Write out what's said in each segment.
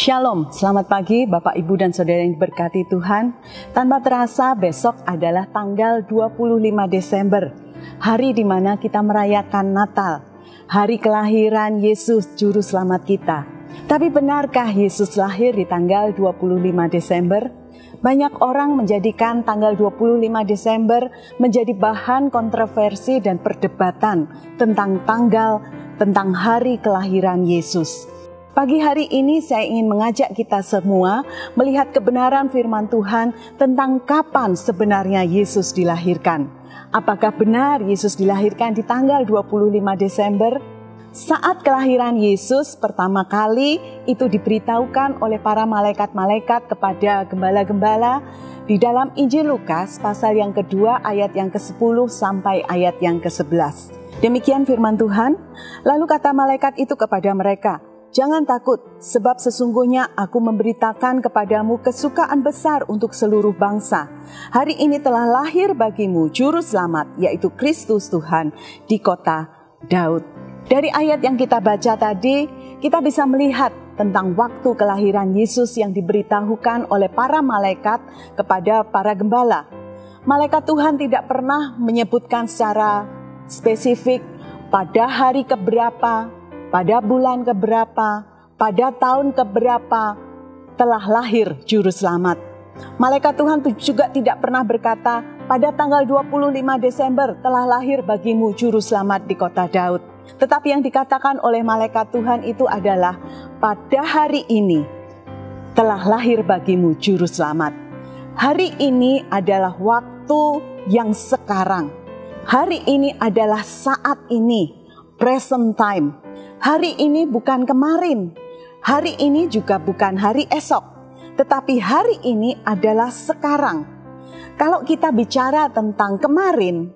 Shalom, selamat pagi Bapak Ibu dan Saudara yang diberkati Tuhan. Tanpa terasa besok adalah tanggal 25 Desember, hari di mana kita merayakan Natal, hari kelahiran Yesus Juru Selamat kita. Tapi benarkah Yesus lahir di tanggal 25 Desember? Banyak orang menjadikan tanggal 25 Desember menjadi bahan kontroversi dan perdebatan tentang hari kelahiran Yesus. Pagi hari ini saya ingin mengajak kita semua melihat kebenaran firman Tuhan tentang kapan sebenarnya Yesus dilahirkan. Apakah benar Yesus dilahirkan di tanggal 25 Desember? Saat kelahiran Yesus pertama kali itu diberitahukan oleh para malaikat-malaikat kepada gembala-gembala di dalam Injil Lukas pasal yang kedua ayat yang ke-10 sampai ayat yang ke-11. Demikian firman Tuhan. Lalu kata malaikat itu kepada mereka, "Jangan takut, sebab sesungguhnya aku memberitakan kepadamu kesukaan besar untuk seluruh bangsa. Hari ini telah lahir bagimu Juru Selamat, yaitu Kristus Tuhan di kota Daud." Dari ayat yang kita baca tadi, kita bisa melihat tentang waktu kelahiran Yesus yang diberitahukan oleh para malaikat kepada para gembala. Malaikat Tuhan tidak pernah menyebutkan secara spesifik pada hari keberapa, pada bulan keberapa, pada tahun keberapa telah lahir Juru Selamat. Malaikat Tuhan juga tidak pernah berkata, pada tanggal 25 Desember telah lahir bagimu Juru Selamat di kota Daud. Tetapi yang dikatakan oleh malaikat Tuhan itu adalah, pada hari ini telah lahir bagimu Juru Selamat. Hari ini adalah waktu yang sekarang. Hari ini adalah saat ini, present time. Hari ini bukan kemarin, hari ini juga bukan hari esok, tetapi hari ini adalah sekarang. Kalau kita bicara tentang kemarin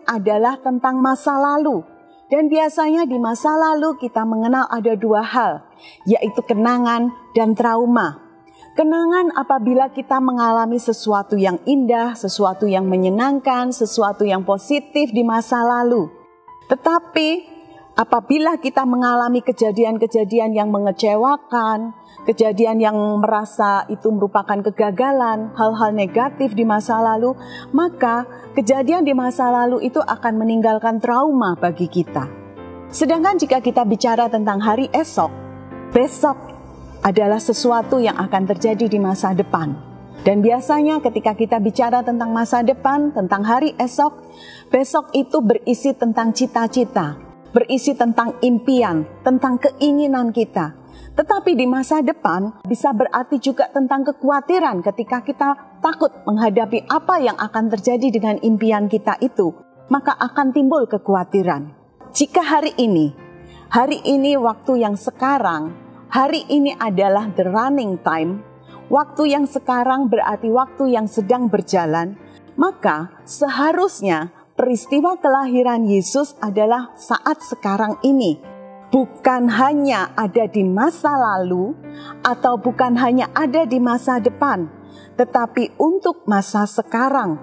adalah tentang masa lalu. Dan biasanya di masa lalu kita mengenal ada dua hal, yaitu kenangan dan trauma. Kenangan apabila kita mengalami sesuatu yang indah, sesuatu yang menyenangkan, sesuatu yang positif di masa lalu. Tetapi apabila kita mengalami kejadian-kejadian yang mengecewakan, kejadian yang merasa itu merupakan kegagalan, hal-hal negatif di masa lalu, maka kejadian di masa lalu itu akan meninggalkan trauma bagi kita. Sedangkan jika kita bicara tentang hari esok, besok adalah sesuatu yang akan terjadi di masa depan. Dan biasanya ketika kita bicara tentang masa depan, tentang hari esok, besok itu berisi tentang cita-cita, berisi tentang impian, tentang keinginan kita. Tetapi di masa depan bisa berarti juga tentang kekhawatiran ketika kita takut menghadapi apa yang akan terjadi dengan impian kita itu, maka akan timbul kekhawatiran. Jika hari ini waktu yang sekarang, hari ini adalah the running time, waktu yang sekarang berarti waktu yang sedang berjalan, maka seharusnya peristiwa kelahiran Yesus adalah saat sekarang ini. Bukan hanya ada di masa lalu atau bukan hanya ada di masa depan, tetapi untuk masa sekarang.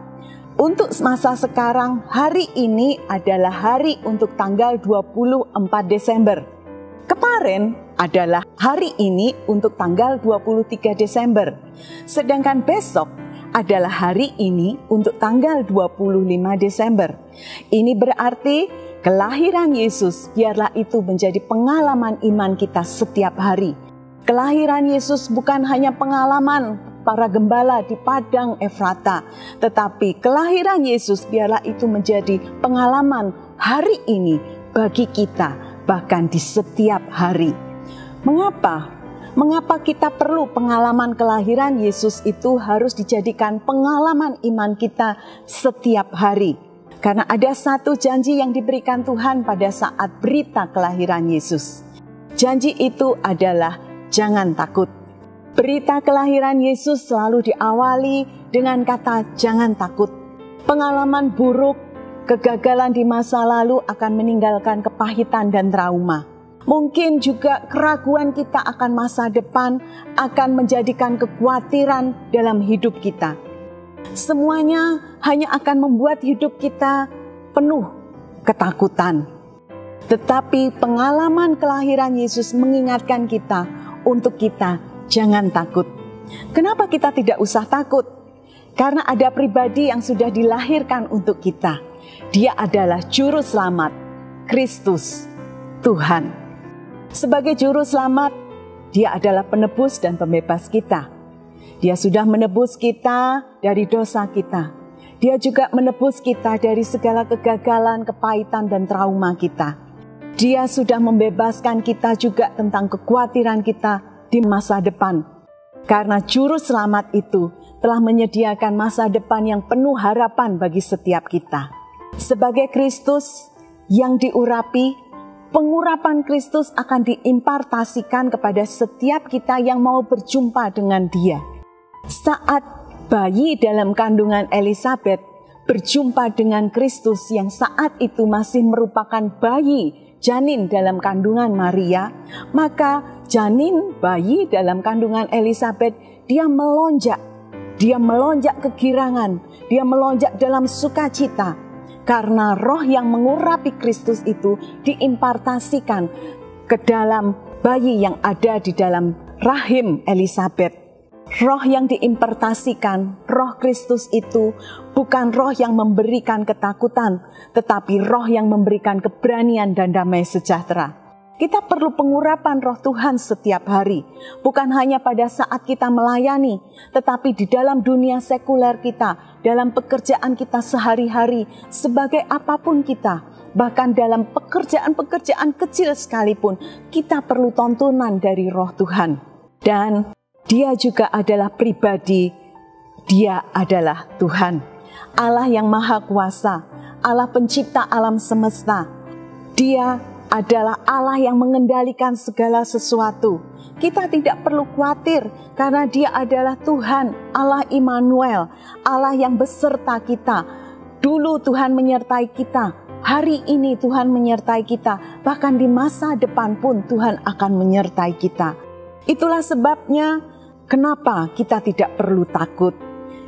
Untuk masa sekarang, hari ini adalah hari untuk tanggal 24 Desember. Kemarin adalah hari ini untuk tanggal 23 Desember. Sedangkan besok adalah hari ini untuk tanggal 25 Desember. Ini berarti kelahiran Yesus biarlah itu menjadi pengalaman iman kita setiap hari. Kelahiran Yesus bukan hanya pengalaman para gembala di padang Efrata, tetapi kelahiran Yesus biarlah itu menjadi pengalaman hari ini bagi kita, bahkan di setiap hari. Mengapa? Mengapa kita perlu pengalaman kelahiran Yesus itu harus dijadikan pengalaman iman kita setiap hari? Karena ada satu janji yang diberikan Tuhan pada saat berita kelahiran Yesus. Janji itu adalah jangan takut. Berita kelahiran Yesus selalu diawali dengan kata jangan takut. Pengalaman buruk, kegagalan di masa lalu akan meninggalkan kepahitan dan trauma. Mungkin juga keraguan kita akan masa depan akan menjadikan kekhawatiran dalam hidup kita. Semuanya hanya akan membuat hidup kita penuh ketakutan. Tetapi pengalaman kelahiran Yesus mengingatkan kita untuk kita, jangan takut. Kenapa kita tidak usah takut? Karena ada pribadi yang sudah dilahirkan untuk kita. Dia adalah Juru Selamat, Kristus, Tuhan. Sebagai Juru Selamat, Dia adalah penebus dan pembebas kita. Dia sudah menebus kita dari dosa kita. Dia juga menebus kita dari segala kegagalan, kepahitan, dan trauma kita. Dia sudah membebaskan kita juga tentang kekhawatiran kita di masa depan. Karena Juru Selamat itu telah menyediakan masa depan yang penuh harapan bagi setiap kita. Sebagai Kristus yang diurapi, pengurapan Kristus akan diimpartasikan kepada setiap kita yang mau berjumpa dengan Dia. Saat bayi dalam kandungan Elisabet berjumpa dengan Kristus yang saat itu masih merupakan bayi janin dalam kandungan Maria, maka janin bayi dalam kandungan Elisabet dia melonjak kegirangan, dia melonjak dalam sukacita karena roh yang mengurapi Kristus itu diimpartasikan ke dalam bayi yang ada di dalam rahim Elisabet. Roh yang diimpartasikan, roh Kristus itu bukan roh yang memberikan ketakutan, tetapi roh yang memberikan keberanian dan damai sejahtera. Kita perlu pengurapan roh Tuhan setiap hari, bukan hanya pada saat kita melayani, tetapi di dalam dunia sekuler kita, dalam pekerjaan kita sehari-hari, sebagai apapun kita, bahkan dalam pekerjaan-pekerjaan kecil sekalipun, kita perlu tontonan dari roh Tuhan. Dan Dia juga adalah pribadi, Dia adalah Tuhan, Allah yang Maha Kuasa, Allah pencipta alam semesta. Dia adalah Allah yang mengendalikan segala sesuatu. Kita tidak perlu khawatir karena Dia adalah Tuhan, Allah Immanuel, Allah yang beserta kita. Dulu Tuhan menyertai kita, hari ini Tuhan menyertai kita, bahkan di masa depan pun Tuhan akan menyertai kita. Itulah sebabnya kenapa kita tidak perlu takut.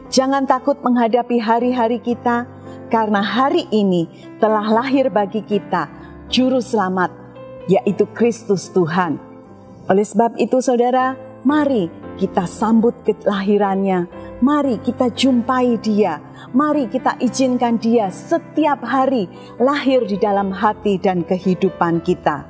Jangan takut menghadapi hari-hari kita, karena hari ini telah lahir bagi kita Juru Selamat, yaitu Kristus Tuhan. Oleh sebab itu saudara, mari kita sambut kelahirannya, mari kita jumpai Dia, mari kita izinkan Dia setiap hari lahir di dalam hati dan kehidupan kita.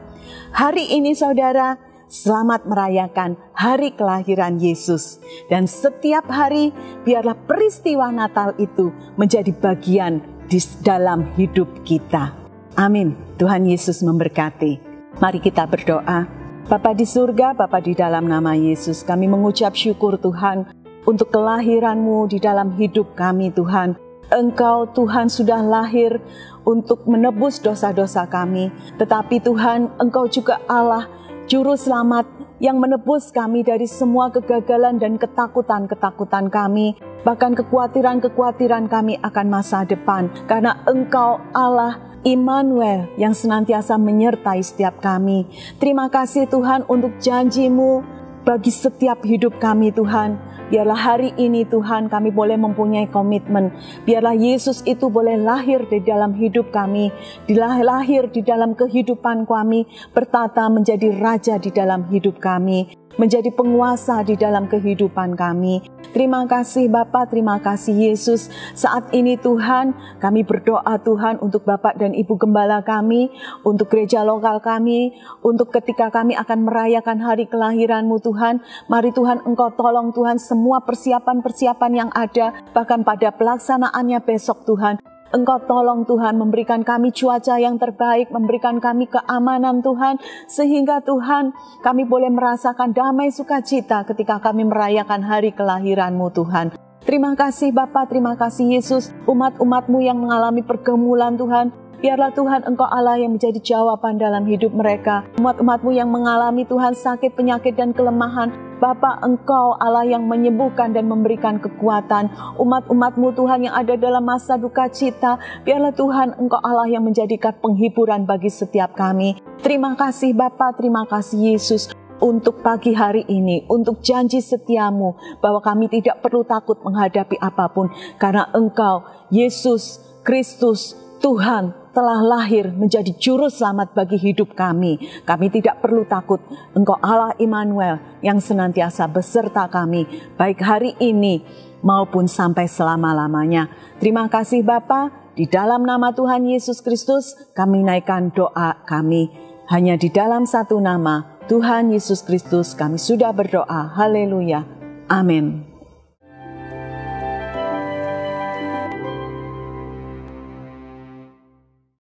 Hari ini saudara, selamat merayakan hari kelahiran Yesus. Dan setiap hari biarlah peristiwa Natal itu menjadi bagian di dalam hidup kita. Amin. Tuhan Yesus memberkati. Mari kita berdoa. Bapa di surga, Bapa di dalam nama Yesus, kami mengucap syukur Tuhan untuk kelahiran-Mu di dalam hidup kami Tuhan. Engkau Tuhan sudah lahir untuk menebus dosa-dosa kami. Tetapi Tuhan, Engkau juga Allah Juru Selamat yang menebus kami dari semua kegagalan dan ketakutan-ketakutan kami, bahkan kekhawatiran-kekhawatiran kami akan masa depan. Karena Engkau Allah Immanuel yang senantiasa menyertai setiap kami. Terima kasih Tuhan untuk janji-Mu bagi setiap hidup kami Tuhan. Biarlah hari ini Tuhan kami boleh mempunyai komitmen. Biarlah Yesus itu boleh lahir di dalam hidup kami, lahir di dalam kehidupan kami, bertata menjadi raja di dalam hidup kami, menjadi penguasa di dalam kehidupan kami. Terima kasih Bapa, terima kasih Yesus. Saat ini Tuhan, kami berdoa Tuhan untuk Bapak dan Ibu Gembala kami, untuk gereja lokal kami, untuk ketika kami akan merayakan hari kelahiran-Mu Tuhan. Mari Tuhan Engkau tolong Tuhan semua persiapan-persiapan yang ada, bahkan pada pelaksanaannya besok Tuhan. Engkau tolong Tuhan memberikan kami cuaca yang terbaik, memberikan kami keamanan Tuhan, sehingga Tuhan kami boleh merasakan damai sukacita ketika kami merayakan hari kelahiran-Mu Tuhan. Terima kasih Bapa, terima kasih Yesus, umat-umat-Mu yang mengalami pergumulan Tuhan. Biarlah Tuhan Engkau Allah yang menjadi jawaban dalam hidup mereka. Umat-umat-Mu yang mengalami Tuhan sakit, penyakit dan kelemahan, Bapa Engkau Allah yang menyembuhkan dan memberikan kekuatan. Umat-umat-Mu Tuhan yang ada dalam masa duka cita, biarlah Tuhan Engkau Allah yang menjadikan penghiburan bagi setiap kami. Terima kasih Bapa, terima kasih Yesus untuk pagi hari ini, untuk janji setia-Mu bahwa kami tidak perlu takut menghadapi apapun, karena Engkau Yesus Kristus Tuhan telah lahir menjadi juru selamat bagi hidup kami. Kami tidak perlu takut. Engkau Allah Immanuel yang senantiasa beserta kami, baik hari ini maupun sampai selama-lamanya. Terima kasih Bapa, di dalam nama Tuhan Yesus Kristus kami naikkan doa kami. Hanya di dalam satu nama, Tuhan Yesus Kristus, kami sudah berdoa. Haleluya. Amin.